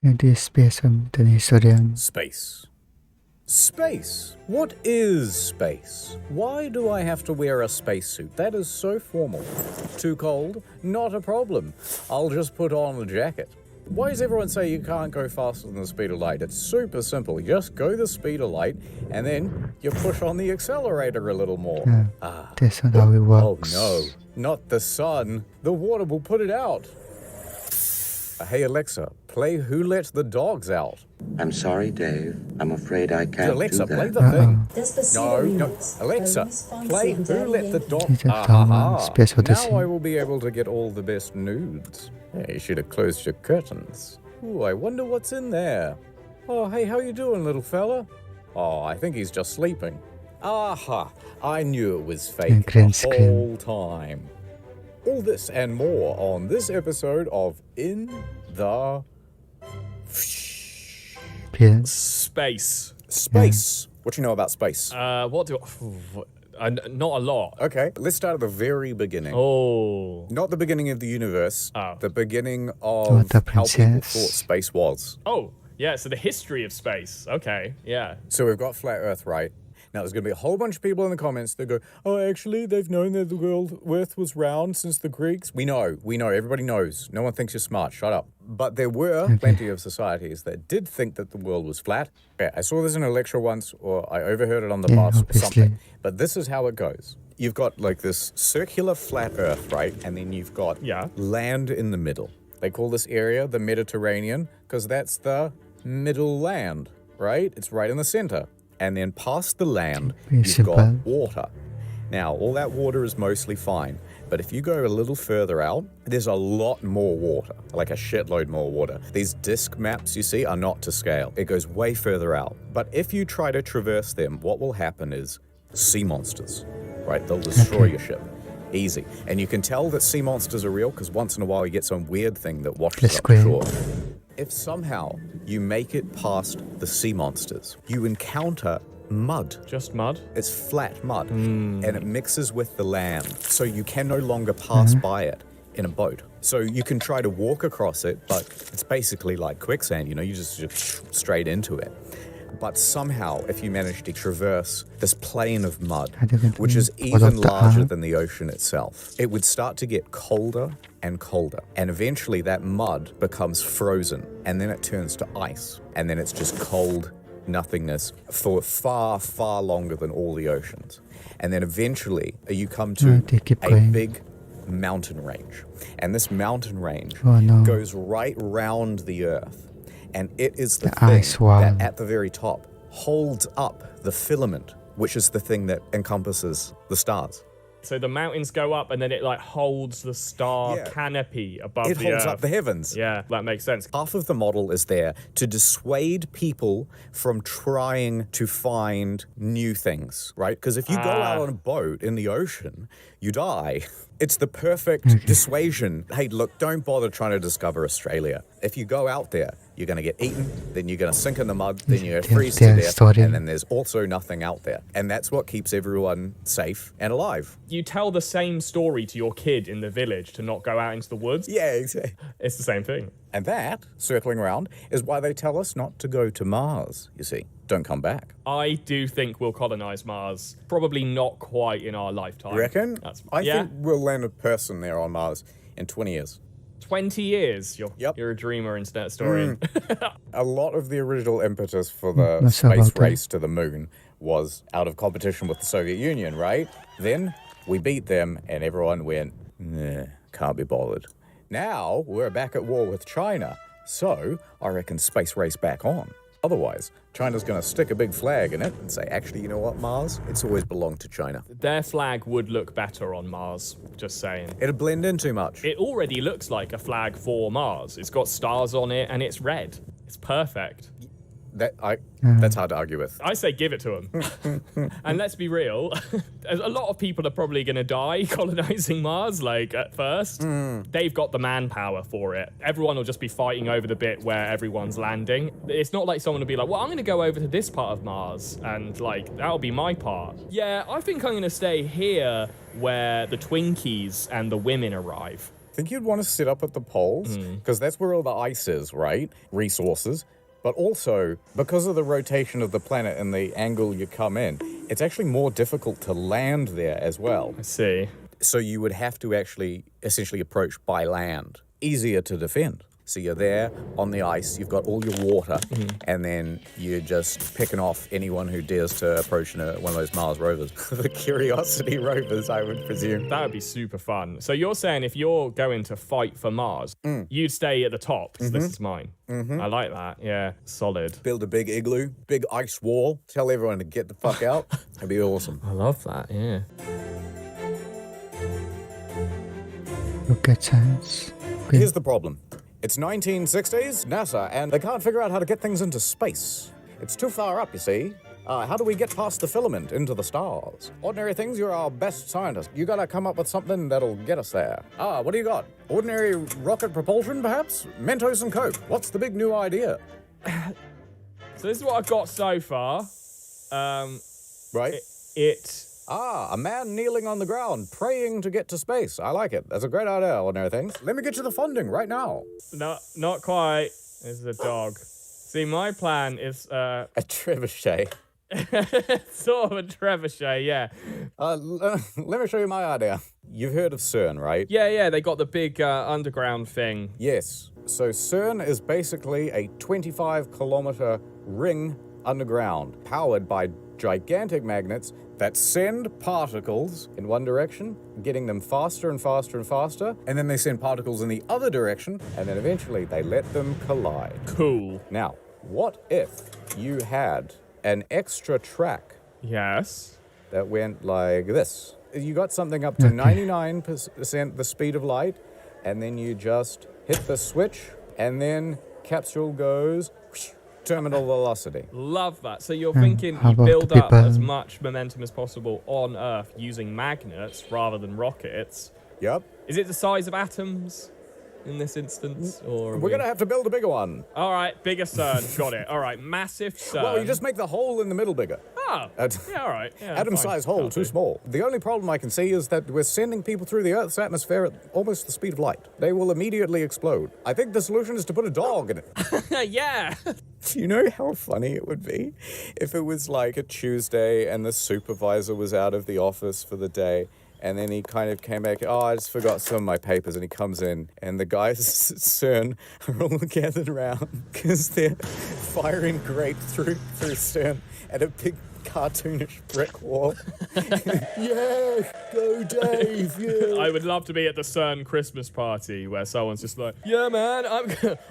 This space on Internethistorian. Space. Space. What is space? Why do I have to wear a spacesuit? That is so formal. Too cold? Not a problem. I'll just put on a jacket. Why does everyone say you can't go faster than the speed of light? It's super simple. You just go the speed of light and then you push on the accelerator a little more. That's not how it works. Oh no, not the sun. The water will put it out. Hey Alexa, play Who Let the Dogs Out. I'm sorry, Dave. I'm afraid I can't Alexa, do that. play the thing. No. Alexa, play Who Let the Dogs Out. Now I will be able to get all the best nudes. Hey, you should have closed your curtains. Ooh, I wonder what's in there. Oh, hey, how you doing, little fella? Oh, I think he's just sleeping. Aha, I knew it was fake the whole time. All this and more on this episode of In the Space. Space. What do you know about space? Not a lot. Okay, let's start at the very beginning. Oh. Not the beginning of the universe. Oh. The beginning of how people thought space was. Oh, yeah, so the history of space. Okay, yeah. So we've got flat Earth, right? Now, there's going to be a whole bunch of people in the comments that go, oh, actually, they've known that the Earth was round since the Greeks. We know, everybody knows. No one thinks you're smart, shut up. But there were plenty of societies that did think that the world was flat. Okay, I saw this in a lecture once, or I overheard it on the bus or something. But this is how it goes. You've got like this circular flat Earth, right? And then you've got land in the middle. They call this area the Mediterranean because that's the middle land, right? It's right in the center. And then past the land, you've got water. Now, all that water is mostly fine. But if you go a little further out, there's a lot more water, like a shitload more water. These disc maps you see are not to scale. It goes way further out. But if you try to traverse them, what will happen is sea monsters, right? They'll destroy your ship. Easy. And you can tell that sea monsters are real because once in a while you get some weird thing that washes up the shore. If somehow you make it past the sea monsters, you encounter mud. Just mud? It's flat mud, and it mixes with the land, so you can no longer pass by it in a boat. So you can try to walk across it, but it's basically like quicksand, you just straight into it. But somehow, if you manage to traverse this plain of mud, which is even larger than the ocean itself, it would start to get colder and colder. And eventually that mud becomes frozen, and then it turns to ice. And then it's just cold nothingness for far, far longer than all the oceans. And then eventually you come to a big mountain range. And this mountain range goes right round the Earth. And it is the thing that at the very top holds up the filament, which is the thing that encompasses the stars. So the mountains go up and then it like holds the star canopy above the Earth. It holds up the heavens. Yeah, that makes sense. Half of the model is there to dissuade people from trying to find new things, right? Because if you go out on a boat in the ocean, you die. It's the perfect dissuasion. Hey, look, don't bother trying to discover Australia. If you go out there, you're going to get eaten, then you're going to sink in the mud, then you're going to freeze to death, and then there's also nothing out there. And that's what keeps everyone safe and alive. You tell the same story to your kid in the village to not go out into the woods. Yeah, exactly. It's the same thing. And that, circling around, is why they tell us not to go to Mars, you see. Don't come back. I do think we'll colonize Mars. Probably not quite in our lifetime. You reckon? I think we'll land a person there on Mars in 20 years. 20 years? You're a dreamer, Internet Historian. A lot of the original impetus for the space race to the moon was out of competition with the Soviet Union, right? Then we beat them and everyone went, nah, can't be bothered. Now we're back at war with China, so I reckon space race back on. Otherwise, China's going to stick a big flag in it and say, actually, you know what, Mars? It's always belonged to China. Their flag would look better on Mars, just saying. It'd blend in too much. It already looks like a flag for Mars. It's got stars on it and it's red. It's perfect. That's hard to argue with. I say give it to them. And let's be real, a lot of people are probably going to die colonizing Mars, like, at first. They've got the manpower for it. Everyone will just be fighting over the bit where everyone's landing. It's not like someone will be like, well, I'm going to go over to this part of Mars, and, like, that'll be my part. Yeah, I think I'm going to stay here where the Twinkies and the women arrive. I think you'd want to sit up at the poles, because that's where all the ice is, right? Resources. But also, because of the rotation of the planet and the angle you come in, it's actually more difficult to land there as well. I see. So you would have to actually essentially approach by land. Easier to defend. So you're there on the ice, you've got all your water, and then you're just picking off anyone who dares to approach one of those Mars rovers. The Curiosity rovers, I would presume. That would be super fun. So you're saying if you're going to fight for Mars, you'd stay at the top, 'cause this is mine. I like that. Yeah, solid. Build a big igloo, big ice wall, tell everyone to get the fuck out. It'd be awesome. I love that, yeah. Rocket science. Here's the problem. It's 1960s, NASA, and they can't figure out how to get things into space. It's too far up, you see. How do we get past the filament into the stars? Ordinary things, you're our best scientist. You gotta come up with something that'll get us there. What do you got? Ordinary rocket propulsion, perhaps? Mentos and Coke. What's the big new idea? So this is what I've got so far. Right? A man kneeling on the ground, praying to get to space. I like it. That's a great idea, Ordinary Things. Let me get you the funding right now. No, not quite. This is a dog. See, my plan is A trebuchet. sort of a trebuchet, yeah. Let me show you my idea. You've heard of CERN, right? Yeah, they got the big underground thing. Yes. So CERN is basically a 25-kilometer ring underground, powered by gigantic magnets that send particles in one direction, getting them faster and faster and faster, and then they send particles in the other direction, and then eventually they let them collide. Cool. Now, what if you had an extra track Yes. that went like this? You got something up to 99% the speed of light, and then you just hit the switch, and then capsule goes whoosh, terminal velocity. Love that. So you're thinking how you about build the up as people? much momentum as possible on Earth using magnets rather than rockets. Yep. Is it the size of atoms in this instance? Or We're going to have to build a bigger one. All right, bigger CERN. Got it. All right, massive CERN. Well, you just make the hole in the middle bigger. Oh, yeah, all right. Yeah, Atom-sized hole, too small. The only problem I can see is that we're sending people through the Earth's atmosphere at almost the speed of light. They will immediately explode. I think the solution is to put a dog in it. Yeah. Do you know how funny it would be if it was like a Tuesday and the supervisor was out of the office for the day, and then he kind of came back, I just forgot some of my papers, and he comes in, and the guys at CERN are all gathered around because they're firing grape through CERN at a big cartoonish brick wall. Yeah, go Dave, yeah. I would love to be at the CERN Christmas party where someone's just like, yeah, man,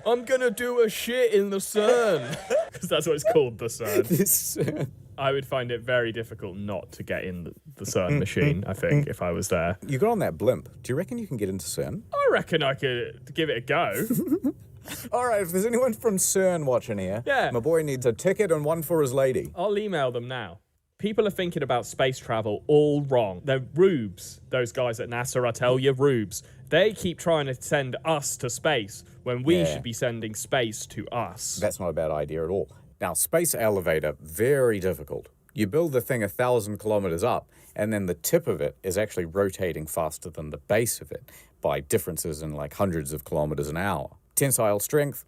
I'm gonna do a shit in the CERN. Because that's what it's called, the CERN. This CERN. I would find it very difficult not to get in the CERN machine, I think, if I was there. You got on that blimp. Do you reckon you can get into CERN? I reckon I could give it a go. All right, if there's anyone from CERN watching here, Yeah. my boy needs a ticket and one for his lady. I'll email them now. People are thinking about space travel all wrong. They're rubes, those guys at NASA, I tell you, rubes. They keep trying to send us to space when we Yeah. should be sending space to us. That's not a bad idea at all. Now, space elevator, very difficult. You build the thing 1,000 kilometers up, and then the tip of it is actually rotating faster than the base of it by differences in like hundreds of kilometers an hour. Tensile strength,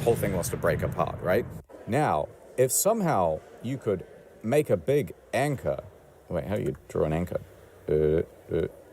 whole thing wants to break apart, right? Now, if somehow you could make a big anchor, wait, how do you draw an anchor?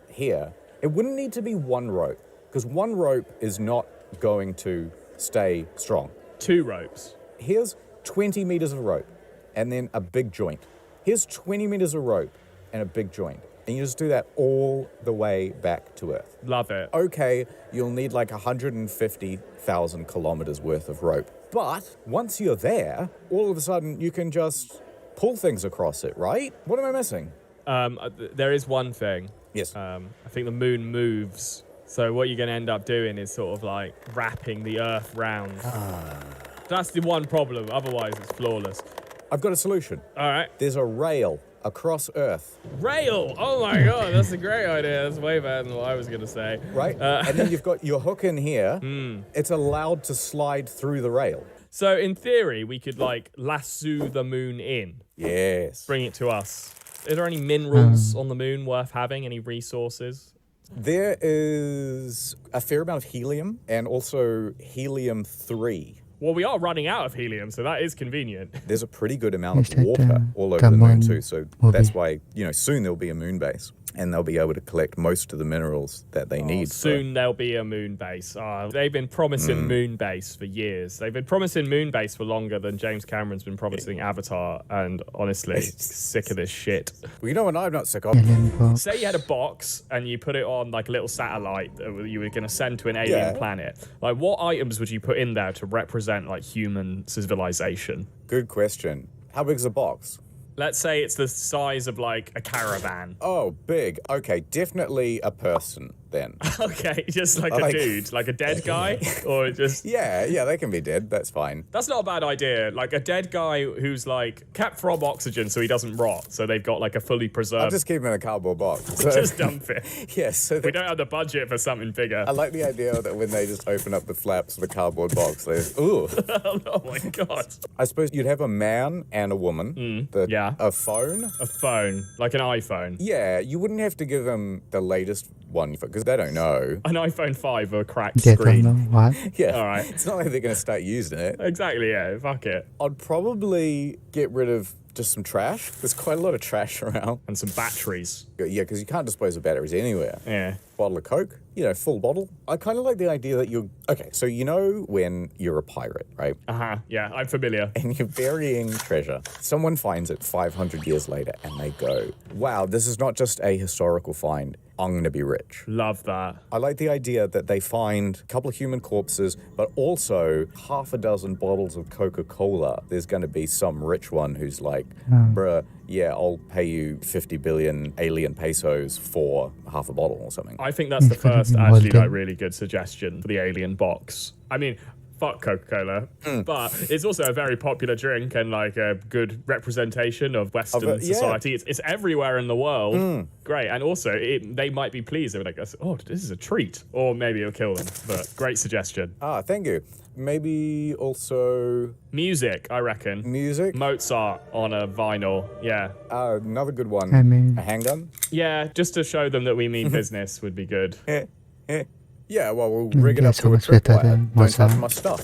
Here, it wouldn't need to be one rope, because one rope is not going to stay strong. 2 ropes. Here's 20 meters of rope, and then a big joint. Here's 20 meters of rope and a big joint. And you just do that all the way back to Earth. Love it. Okay, you'll need like 150,000 kilometers worth of rope. But once you're there, all of a sudden you can just pull things across it, right? What am I missing? There is one thing. Yes. I think the moon moves. So what you're going to end up doing is sort of like wrapping the Earth round. That's the one problem. Otherwise, it's flawless. I've got a solution. All right. There's a rail across Earth, Rail. Oh, my God. That's a great idea. That's way better than what I was going to say. right? And then you've got your hook in here. It's allowed to slide through the rail. So in theory, we could like lasso the moon in, Yes. bring it to us. Are there any minerals on the moon worth having? Any resources? There is a fair amount of helium and also helium-3. Well, we are running out of helium, so that is convenient. There's a pretty good amount Is of that, water all over the the moon moon too, so movie? that's why, soon there'll be a moon base. And they'll be able to collect most of the minerals that they need. Soon there'll be a moon base. They've been promising moon base for years. They've been promising moon base for longer than James Cameron's been promising Avatar. And honestly, sick of this shit. Well, you know what I'm not sick of? Alien box. Say you had a box and you put it on like a little satellite that you were going to send to an alien planet. Like, what items would you put in there to represent like human civilization? Good question. How big's the box? Let's say it's the size of like a caravan. Oh, big. Okay, definitely a person then. Okay, just like a dude, like a dead guy, or just... Yeah, they can be dead. That's fine. That's not a bad idea. Like a dead guy who's like kept from oxygen so he doesn't rot. So they've got like a fully preserved... I'll just keep him in a cardboard box. So, just dump it. yes. So We don't have the budget for something bigger. I like the idea that when they just open up the flaps of the cardboard box, they ooh. Oh my God. I suppose you'd have a man and a woman. Yeah. A phone. A phone, like an iPhone. Yeah, you wouldn't have to give them the latest one because they don't know. An iPhone 5 with a cracked They don't screen. know what. Yeah. All right. It's not like they're going to start using it. Exactly, yeah. Fuck it. I'd probably get rid of just some trash. There's quite a lot of trash around. And some batteries. Yeah, because you can't dispose of batteries anywhere. Yeah. Bottle of Coke, full bottle. I kind of like the idea that you're... Okay, so when you're a pirate, right? Uh-huh. Yeah, I'm familiar. And you're burying treasure. Someone finds it 500 years later and they go, wow, this is not just a historical find. I'm going to be rich. Love that. I like the idea that they find a couple of human corpses, but also half a dozen bottles of Coca-Cola. There's going to be some rich one who's like, bruh, yeah, I'll pay you 50 billion alien pesos for half a bottle or something. I think that's the first actually like really good suggestion for the alien box. I mean, fuck Coca-Cola, but it's also a very popular drink and like a good representation of Western society. It's everywhere in the world. Great. And also they might be pleased. They're like, oh, this is a treat. Or maybe it'll kill them. But great suggestion. Thank you. Maybe also... Music, I reckon. Music? Mozart on a vinyl. Yeah. Another good one. I mean... A handgun? Yeah, just to show them that we mean business would be good. Yeah, well, we'll rig it up to a much better tripwire. than Don't touch Mozart. my stuff.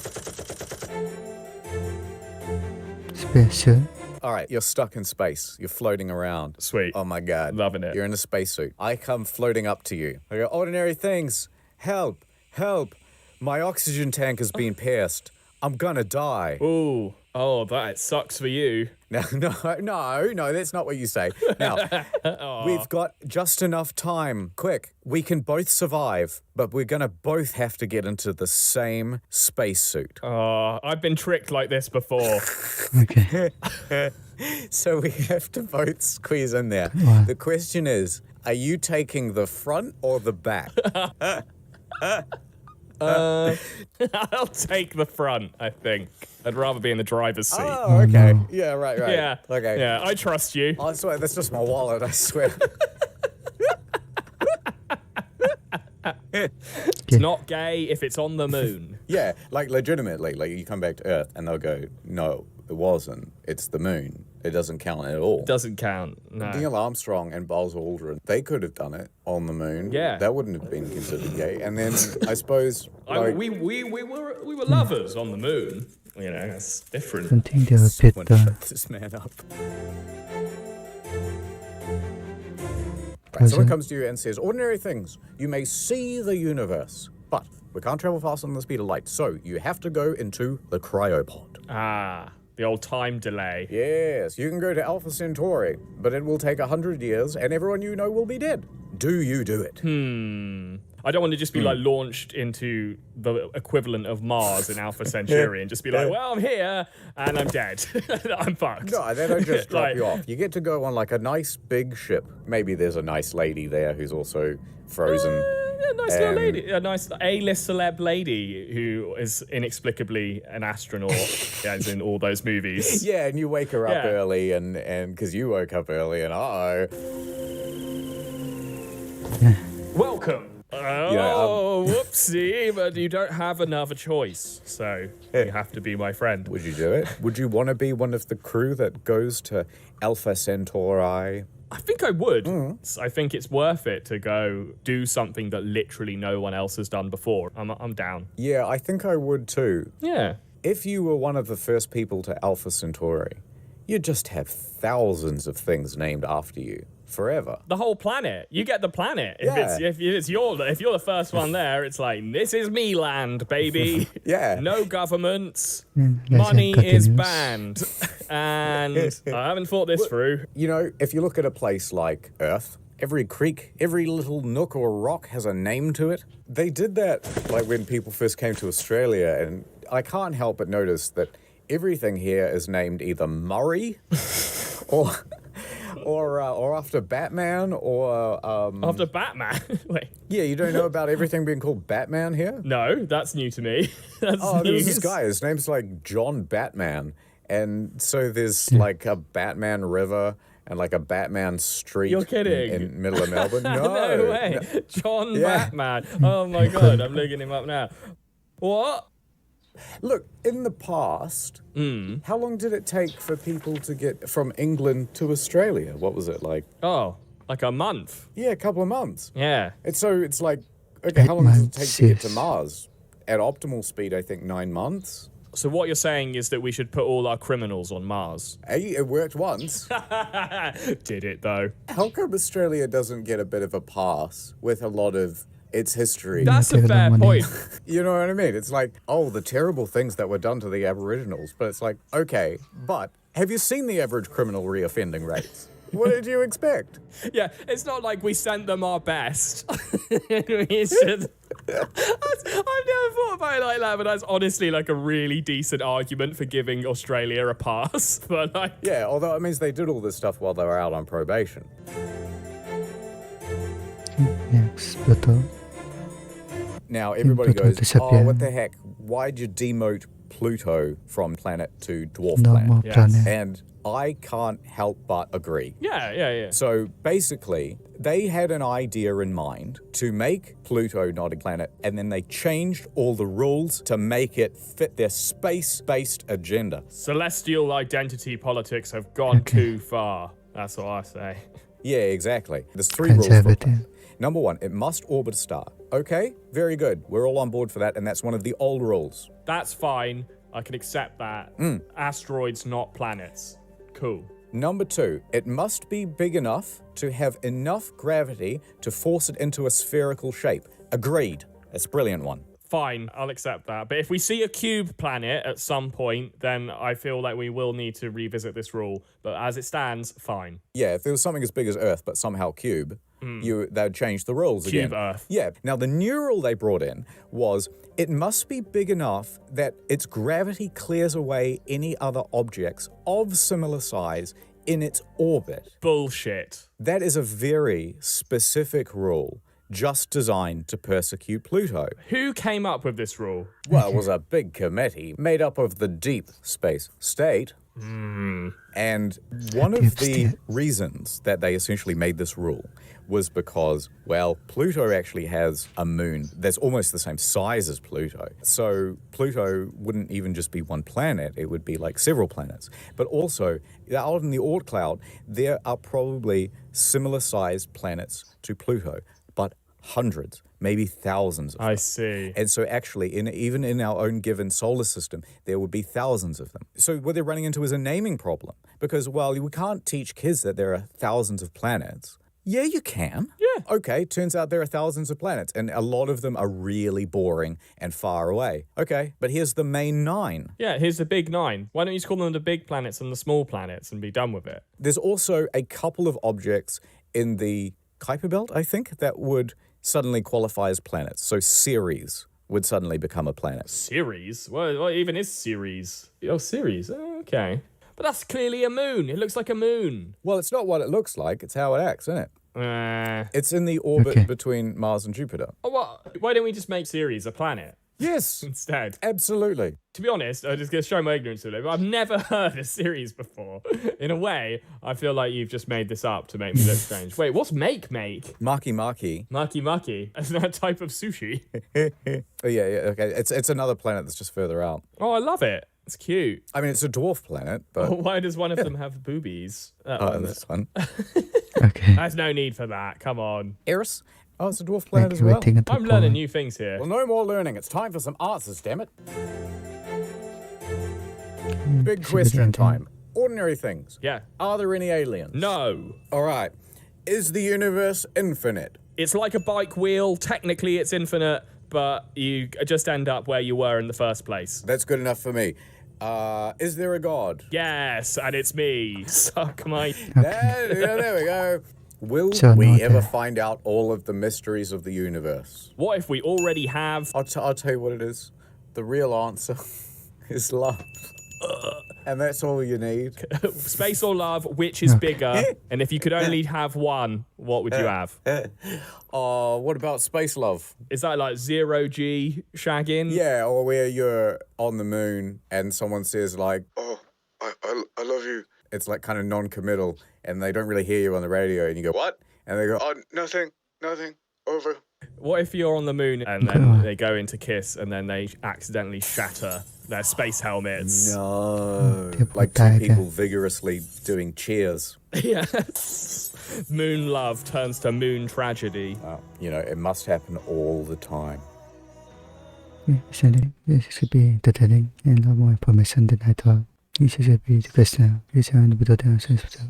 Spacesuit. All right, you're stuck in space. You're floating around. Sweet. Oh my God. Loving it. You're in a spacesuit. I come floating up to you. I go, ordinary things. Help, help. My oxygen tank has been pierced. I'm gonna die. Ooh. Oh, that sucks for you. No, that's not what you say. Now, we've got just enough time. Quick, we can both survive, but we're gonna both have to get into the same spacesuit. I've been tricked like this before. Okay. So we have to both squeeze in there. What? The question is, are you taking the front or the back? I'll take the front, I think. I'd rather be in the driver's seat. Oh, okay. no. Yeah, right. Yeah. Okay. Yeah, I trust you. I swear, that's just my wallet, I swear. It's not gay if it's on the moon. Yeah, like legitimately, like you come back to Earth and they'll go, no, it wasn't. It's the moon. It doesn't count at all. Doesn't count. No. Neil Armstrong and Buzz Aldrin, they could have done it on the moon. Yeah. That wouldn't have been considered gay. And then I suppose We were lovers on the moon. That's different. Don't think they will pit want to the shut this man up. Right, someone comes to you and says, ordinary things, you may see the universe, but we can't travel faster than the speed of light, so you have to go into the cryopod. The old time delay. Yes, you can go to Alpha Centauri, but it will take 100 years and everyone you know will be dead. Do you do it? I don't want to just be like launched into the equivalent of Mars in Alpha Centauri and just be like, well, I'm here and I'm dead. I'm fucked. No, they don't just drop Like- you off. You get to go on like a nice big ship. Maybe there's a nice lady there who's also frozen. A nice little lady, a nice A-list celeb lady who is inexplicably an astronaut, as in all those movies. Yeah, and you wake her up Yeah. early and because you woke up early and Welcome. Oh, whoops. See, but you don't have another choice, so you have to be my friend. Would you do it? Would you want to be one of the crew that goes to Alpha Centauri? I think I would. I think it's worth it to go do something that literally no one else has done before. I'm down. Yeah, I think I would too. Yeah. If you were one of the first people to Alpha Centauri, you'd just have thousands of things named after you forever. The whole planet. You get the planet. Yeah. If you're the first one there, it's like, this is me land, baby. Yeah. No governments. Legend Money is continues. banned. And I haven't thought this through. You know, if you look at a place like Earth, every creek, every little nook or rock has a name to it. They did that like when people first came to Australia, and I can't help but notice that everything here is named either Murray or after Batman or After Batman. Wait. yeah, you don't know about everything being called Batman here? No, that's new to me. That's Oh, there's news. this guy. His name's like John Batman. And so there's like a Batman River and like a Batman Street. You're kidding. In middle of Melbourne. No, No way. John Yeah. Batman. Oh my god, I'm looking him up now. What? Look, in the past, how long did it take for people to get from England to Australia? What was it like? Oh, like a month. Yeah, a couple of months. Yeah. It's like, okay, how long does it take months, to get to yes. Mars? At optimal speed, I think 9 months. So what you're saying is that we should put all our criminals on Mars. Hey, it worked once. Did it though? How come Australia doesn't get a bit of a pass with a lot of its history? That's a Take the fair money. point. You know what I mean? It's like, oh, the terrible things that were done to the Aboriginals. But it's like, okay, but have you seen the average criminal reoffending rates? What did you expect? Yeah, it's not like we sent them our best. We should. I've never thought about it like that, but that's honestly like a really decent argument for giving Australia a pass. But like, Yeah, although it means they did all this stuff while they were out on probation. Next, Pluto. Now, everybody Pluto goes, oh, disappear. what the heck? Why'd you demote Pluto from planet to dwarf No planet? more Yes. planet. And I can't help but agree. yeah. So basically, they had an idea in mind to make Pluto not a planet, and then they changed all the rules to make it fit their space-based agenda. Celestial identity politics have gone too far. That's what I say. Yeah, exactly. There's 3 That's rules for a everything. planet. Number 1, it must orbit a star. Okay, very good. We're all on board for that, and that's one of the old rules. That's fine. I can accept that. Asteroids, not planets. Cool. Number 2, it must be big enough to have enough gravity to force it into a spherical shape. Agreed. That's a brilliant one. Fine, I'll accept that. But if we see a cube planet at some point, then I feel like we will need to revisit this rule. But as it stands, fine. Yeah, if there was something as big as Earth, but somehow cube, they'd change the rules Cube again. Earth. Yeah. Now, the new rule they brought in was it must be big enough that its gravity clears away any other objects of similar size in its orbit. Bullshit. That is a very specific rule, just designed to persecute Pluto. Who came up with this rule? Well, it was a big committee made up of the deep space state. And one of Deep the state. reasons that they essentially made this rule was because, well, Pluto actually has a moon that's almost the same size as Pluto. So Pluto wouldn't even just be one planet, it would be like several planets. But also, out in the Oort cloud, there are probably similar sized planets to Pluto, but hundreds, maybe thousands of them. I see. And so actually, even in our own given solar system, there would be thousands of them. So what they're running into is a naming problem. Because, well, we can't teach kids that there are thousands of planets. Yeah, you can. Yeah. Okay, turns out there are thousands of planets, and a lot of them are really boring and far away. Okay, but here's the main 9. Yeah, here's the big 9. Why don't you just call them the big planets and the small planets and be done with it? There's also a couple of objects in the Kuiper Belt, I think, that would suddenly qualify as planets. So Ceres would suddenly become a planet. Ceres? What even is Ceres? Oh, Ceres. Oh, okay. But that's clearly a moon. It looks like a moon. Well, it's not what it looks like, it's how it acts, isn't it? It's in the orbit Okay. between Mars and Jupiter. Oh, what? Why don't we just make Ceres a planet? Yes, instead. absolutely. To be honest, I'm just going to show my ignorance a little bit. I've never heard a series before. In a way, I feel like you've just made this up to make me look strange. Wait, what's make? Maki maki. Maki. Is that a type of sushi? Oh, yeah, okay. It's another planet that's just further out. Oh, I love it. It's cute. I mean, it's a dwarf planet, but... Why does one of them have boobies? this one. Okay. There's no need for that. Come on. Eris? Oh, it's a dwarf planet as well. Activating the I'm learning point. new things here. Well, no more learning. It's time for some answers, damn it. Big question time. Ordinary things. Yeah. Are there any aliens? No. All right. Is the universe infinite? It's like a bike wheel. Technically, it's infinite, but you just end up where you were in the first place. That's good enough for me. Is there a god? Yes, and it's me. Suck my... There we go. Will So we not ever there. find out all of the mysteries of the universe? What if we already have... I'll tell you what it is. The real answer is love. And that's all you need. Space or love, which is bigger? And if you could only have one, what would you have? What about space love? Is that like 0G shagging? Yeah, or where you're on the moon and someone says like, "Oh, I love you." It's like kind of non-committal, and they don't really hear you on the radio, and you go, "What?" And they go, "Oh, nothing, over." What if you're on the moon and then they go into kiss and then they accidentally shatter their space helmets? No, People like die two again. people vigorously doing cheers. Yeah. Moon love turns to moon tragedy. It must happen all the time. Essentially, this should be entertaining and a lot more information than I thought. This should be the best now. This is the